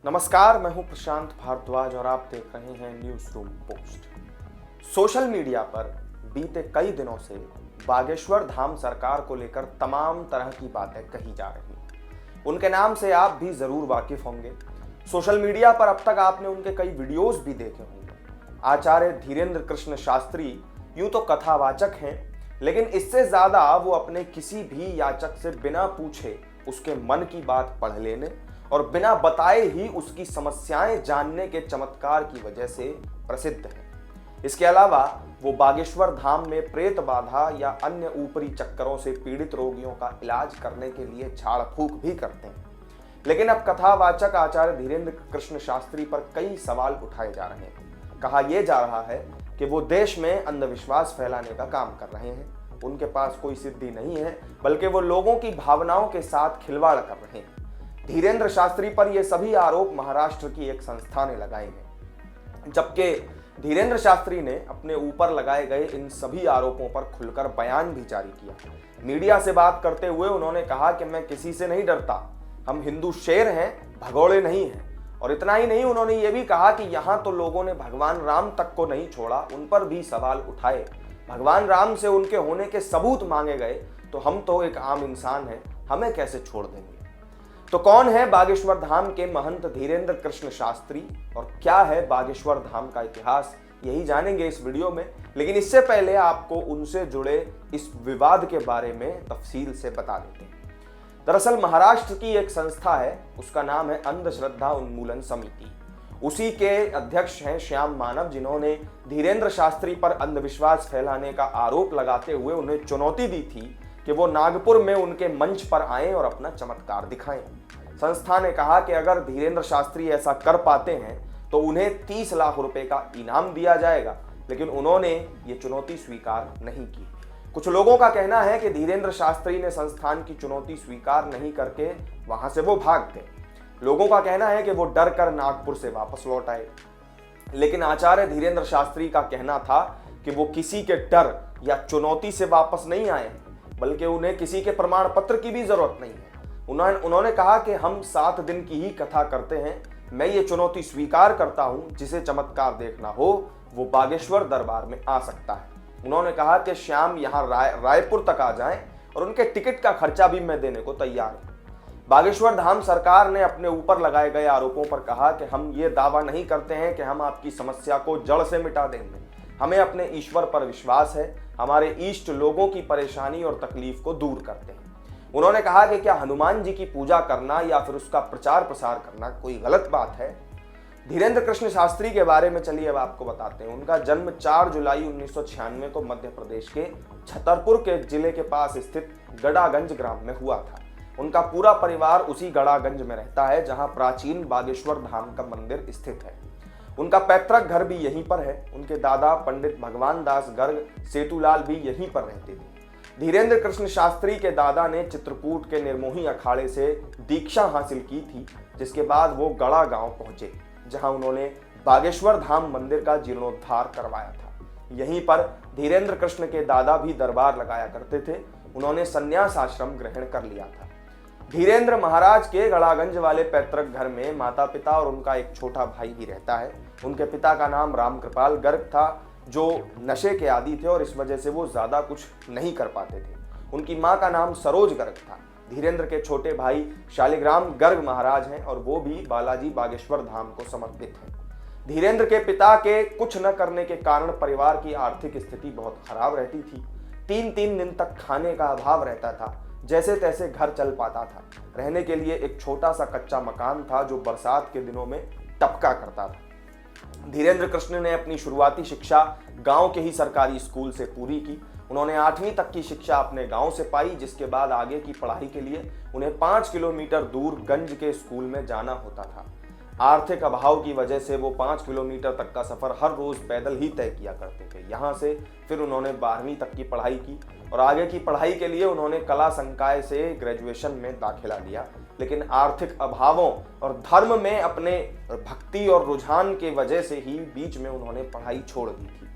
नमस्कार, मैं हूं प्रशांत भारद्वाज और आप देख रहे हैं news room post. Social media पर बीते कई दिनों से बागेश्वर धाम सरकार को लेकर तमाम तरह की बातें कही जा रही हैं। उनके नाम से आप भी जरूर वाकिफ होंगे। सोशल मीडिया पर अब तक आपने उनके कई वीडियोस भी देखे होंगे। आचार्य धीरेन्द्र कृष्ण शास्त्री यूं तो कथावाचक हैं, लेकिन इससे ज्यादा वो अपने किसी भी याचक से बिना पूछे उसके मन की बात पढ़ लेने और बिना बताए ही उसकी समस्याएं जानने के चमत्कार की वजह से प्रसिद्ध है। इसके अलावा वो बागेश्वर धाम में प्रेत बाधा या अन्य ऊपरी चक्करों से पीड़ित रोगियों का इलाज करने के लिए झाड़ फूक भी करते हैं। लेकिन अब कथावाचक आचार्य धीरेन्द्र कृष्ण शास्त्री पर कई सवाल उठाए जा रहे हैं। कहा यह जा रहा है कि वो देश में अंधविश्वास फैलाने का काम कर रहे हैं। उनके पास कोई सिद्धि नहीं है, बल्कि वो लोगों की भावनाओं के साथ खिलवाड़ कर रहे हैं। धीरेन्द्र शास्त्री पर ये सभी आरोप महाराष्ट्र की एक संस्था ने लगाए हैं, जबकि धीरेन्द्र शास्त्री ने अपने ऊपर लगाए गए इन सभी आरोपों पर खुलकर बयान भी जारी किया। मीडिया से बात करते हुए उन्होंने कहा कि मैं किसी से नहीं डरता, हम हिंदू शेर हैं, भगोड़े नहीं हैं। और इतना ही नहीं, उन्होंने ये भी कहा कि यहाँ तो लोगों ने भगवान राम तक को नहीं छोड़ा, उन पर भी सवाल उठाए। भगवान राम से उनके होने के सबूत मांगे गए, तो हम तो एक आम इंसान हैं, हमें कैसे छोड़ देंगे। तो कौन है बागेश्वर धाम के महंत धीरेन्द्र कृष्ण शास्त्री और क्या है बागेश्वर धाम का इतिहास, यही जानेंगे इस वीडियो में। लेकिन इससे पहले आपको उनसे जुड़े इस विवाद के बारे में तफसील से बता देते हैं। दरअसल महाराष्ट्र की एक संस्था है, उसका नाम है अंधश्रद्धा उन्मूलन समिति। उसी के अध्यक्ष हैं श्याम मानव, जिन्होंने धीरेन्द्र शास्त्री पर अंधविश्वास फैलाने का आरोप लगाते हुए उन्हें चुनौती दी थी कि वो नागपुर में उनके मंच पर आएं और अपना चमत्कार दिखाएं। संस्था ने कहा कि अगर धीरेन्द्र शास्त्री ऐसा कर पाते हैं तो उन्हें 30 लाख रुपए का इनाम दिया जाएगा, लेकिन उन्होंने ये चुनौती स्वीकार नहीं की। कुछ लोगों का कहना है कि धीरेन्द्र शास्त्री ने संस्थान की चुनौती स्वीकार नहीं करके वहां से वो भाग गए। लोगों का कहना है कि वो डर कर नागपुर से वापस लौट आए। लेकिन आचार्य धीरेन्द्र शास्त्री का कहना था कि वो किसी के डर या चुनौती से वापस नहीं आए, बल्कि उन्हें किसी के प्रमाण पत्र की भी जरूरत नहीं है। उन्होंने कहा कि हम 7 दिन की ही कथा करते हैं, मैं ये चुनौती स्वीकार करता हूं, जिसे चमत्कार देखना हो वो बागेश्वर दरबार में आ सकता है। उन्होंने कहा कि श्याम यहाँ रायपुर तक आ जाएं और उनके टिकट का खर्चा भी मैं देने को तैयार हूं। बागेश्वर धाम सरकार ने अपने ऊपर लगाए गए आरोपों पर कहा कि हम ये दावा नहीं करते हैं कि हम आपकी समस्या को जड़ से मिटा देंगे। हमें अपने ईश्वर पर विश्वास है, हमारे इष्ट लोगों की परेशानी और तकलीफ को दूर करते हैं। उन्होंने कहा कि क्या हनुमान जी की पूजा करना या फिर उसका प्रचार प्रसार करना कोई गलत बात है। धीरेन्द्र कृष्ण शास्त्री के बारे में चलिए अब आपको बताते हैं। उनका जन्म 4 जुलाई 1996 को मध्य प्रदेश के छतरपुर के जिले के पास स्थित गड़ागंज ग्राम में हुआ था। उनका पूरा परिवार उसी गड़ागंज में रहता है, जहां प्राचीन बागेश्वर धाम का मंदिर स्थित है। उनका पैतृक घर भी यहीं पर है। उनके दादा पंडित भगवान दास गर्ग सेतुलाल भी यहीं पर रहते थे। धीरेन्द्र कृष्ण शास्त्री के दादा ने चित्रकूट के निर्मोही अखाड़े से दीक्षा हासिल की थी, जिसके बाद वो गड़ा गांव पहुंचे, जहां उन्होंने बागेश्वर धाम मंदिर का जीर्णोद्धार करवाया था। यहीं पर धीरेन्द्र कृष्ण के दादा भी दरबार लगाया करते थे। उन्होंने संन्यास आश्रम ग्रहण कर लिया था। धीरेन्द्र महाराज के गड़ागंज वाले पैतृक घर में माता पिता और उनका एक छोटा भाई ही रहता है। उनके पिता का नाम रामकृपाल गर्ग था, जो नशे के आदी थे और इस वजह से वो ज्यादा कुछ नहीं कर पाते थे। उनकी मां का नाम सरोज गर्ग था। धीरेन्द्र के छोटे भाई शालिग्राम गर्ग महाराज हैं और वो भी बालाजी बागेश्वर धाम को समर्पित हैं। धीरेन्द्र के पिता के कुछ न करने के कारण परिवार की आर्थिक स्थिति बहुत खराब रहती थी। 3-3 दिन तक खाने का अभाव रहता था। जैसे तैसे घर चल पाता था। रहने के लिए एक छोटा सा कच्चा मकान था, जो बरसात के दिनों में टपका करता था। धीरेन्द्र कृष्ण ने अपनी शुरुआती शिक्षा गांव के ही सरकारी स्कूल से पूरी की। उन्होंने 8वीं तक की शिक्षा अपने गांव से पाई, जिसके बाद आगे की पढ़ाई के लिए उन्हें 5 किलोमीटर दूर गंज के स्कूल में जाना होता था। आर्थिक अभाव की वजह से वो 5 किलोमीटर तक का सफर हर रोज पैदल ही तय किया करते थे। यहाँ से फिर उन्होंने 12वीं तक की पढ़ाई की और आगे की पढ़ाई के लिए उन्होंने कला संकाय से ग्रेजुएशन में दाखिला लिया। लेकिन आर्थिक अभावों और धर्म में अपने भक्ति और रुझान के वजह से ही बीच में उन्होंने पढ़ाई छोड़ दी थी।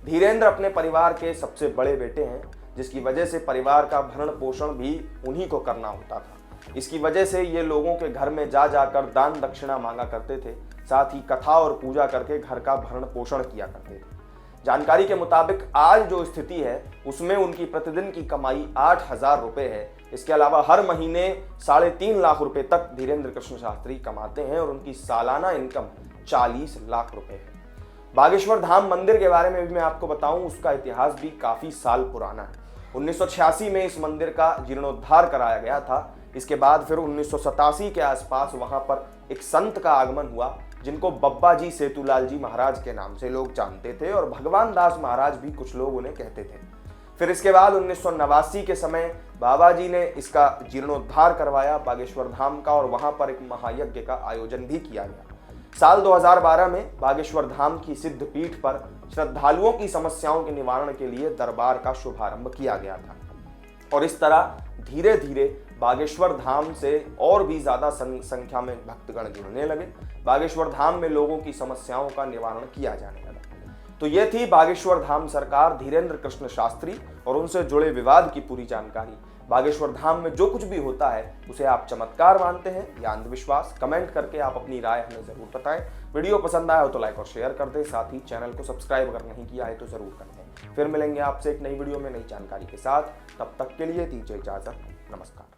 धीरेन्द्र अपने परिवार के सबसे बड़े बेटे हैं, जिसकी वजह से परिवार का भरण पोषण भी उन्हीं को करना होता था। इसकी वजह से ये लोगों के घर में जा जाकर दान दक्षिणा मांगा करते थे, साथ ही कथा और पूजा करके घर का भरण पोषण किया करते थे। जानकारी के मुताबिक आज जो स्थिति है उसमें उनकी प्रतिदिन की कमाई 8,000 रुपए है। इसके अलावा हर महीने 3.5 लाख रुपए तक धीरेन्द्र कृष्ण शास्त्री कमाते हैं और उनकी सालाना इनकम 40 लाख रुपए है। बागेश्वर धाम मंदिर के बारे में भी मैं आपको बताऊं, उसका इतिहास भी काफी साल पुराना है। 1986 में इस मंदिर का जीर्णोद्धार कराया गया था। इसके बाद फिर 1987 के आसपास वहां पर एक संत का आगमन हुआ जिनको बब्बा जी सेतुलाल जी महाराज के नाम से लोग जानते थे और भगवान दास महाराज भी कुछ लोग उन्हें कहते थे। फिर इसके बाद 1989 के समय बाबा जी ने इसका जीर्णोद्धार करवाया बागेश्वर धाम का, और वहां पर एक महायज्ञ का आयोजन भी किया गया। साल 2012 में बागेश्वर धाम की सिद्ध पीठ पर श्रद्धालुओं की समस्याओं के निवारण के लिए दरबार का शुभारंभ किया गया था, और इस तरह धीरे धीरे बागेश्वर धाम से और भी ज्यादा संख्या में भक्तगण जुड़ने लगे। बागेश्वर धाम में लोगों की समस्याओं का निवारण किया जाने लगा। तो ये थी बागेश्वर धाम सरकार धीरेन्द्र कृष्ण शास्त्री और उनसे जुड़े विवाद की पूरी जानकारी। बागेश्वर धाम में जो कुछ भी होता है उसे आप चमत्कार मानते हैं या अंधविश्वास, कमेंट करके आप अपनी राय हमें जरूर बताएं। वीडियो पसंद आया हो तो लाइक और शेयर कर दें, साथ ही चैनल को सब्सक्राइब अगर नहीं किया है तो जरूर कर दें। फिर मिलेंगे आपसे एक नई वीडियो में नई जानकारी के साथ, तब तक के लिए दीजिए इजाजत। नमस्कार।